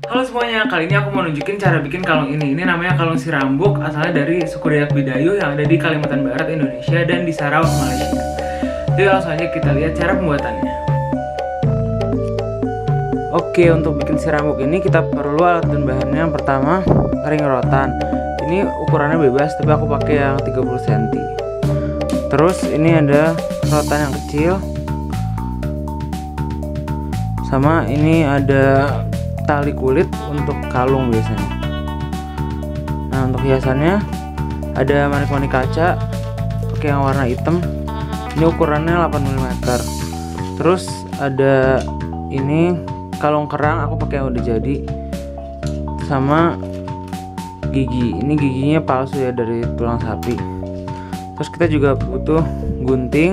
Halo semuanya, kali ini aku mau nunjukin cara bikin kalung ini. Ini namanya kalung Sirambuk, asalnya dari suku Dayak Bidayuh yang ada di Kalimantan Barat, Indonesia, dan di Sarawak, Malaysia. Jadi langsung aja kita lihat cara pembuatannya. Oke, untuk bikin sirambuk ini kita perlu alat dan bahannya. Yang pertama, ring rotan. Ini ukurannya bebas, tapi aku pakai yang 30 cm. Terus ini ada rotan yang kecil. Sama ini ada tali kulit untuk kalung biasanya. Nah, untuk hiasannya ada manik-manik kaca pakai yang warna hitam. Ini ukurannya 8 mm. Terus ada ini kalung kerang, aku pakai yang udah jadi. Sama gigi. Ini giginya palsu ya, dari tulang sapi. Terus kita juga butuh gunting,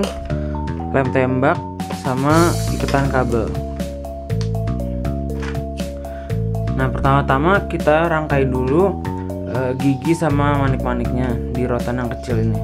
lem tembak, sama iketan kabel. Nah, pertama-tama kita rangkai dulu gigi sama manik-maniknya di rotan yang kecil ini.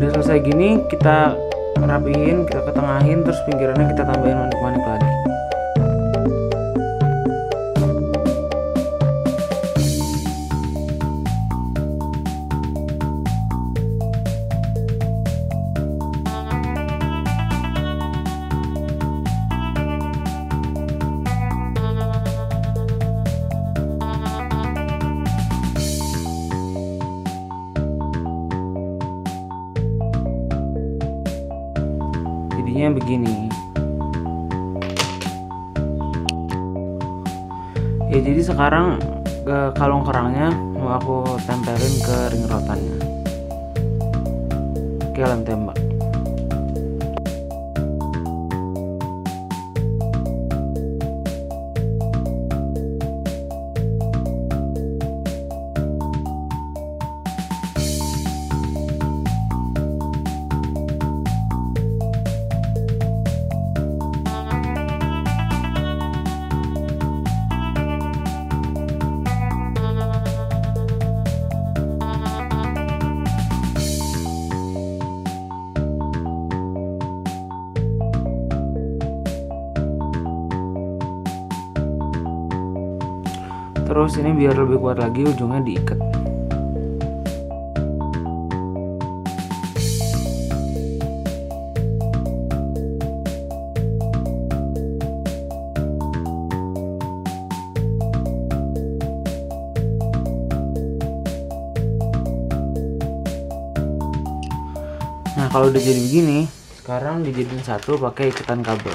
Udah selesai gini, kita rapihin, kita ketengahin, terus pinggirannya kita tambahin manik-manik lagi. Jadinya begini ya. Jadi sekarang kalung kerangnya mau aku tempelin ke ring rotannya. Oke, lem tembak. Terus ini biar lebih kuat lagi, ujungnya diikat. Nah, kalau udah jadi begini, sekarang dijadiin satu pakai iketan kabel.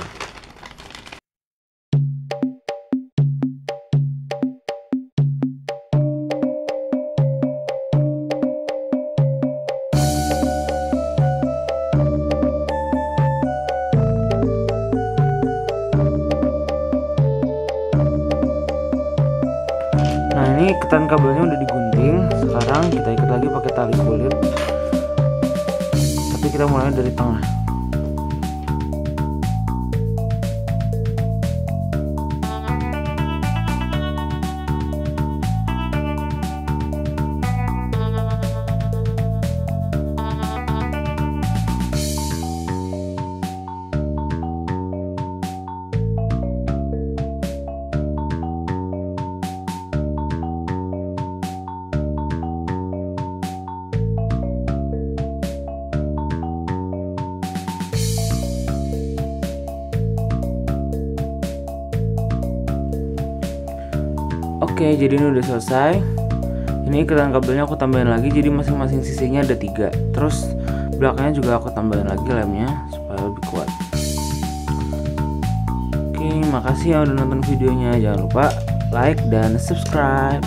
Nah, ini iketan kabelnya udah digunting. Sekarang kita ikat lagi pakai tali kulit. Tapi kita mulai dari tengah. Oke, jadi ini udah selesai. Ini ikatan kabelnya aku tambahin lagi, jadi masing-masing sisinya ada 3. Terus belakangnya juga aku tambahin lagi lemnya supaya lebih kuat. Oke, makasih ya udah nonton videonya. Jangan lupa like dan subscribe.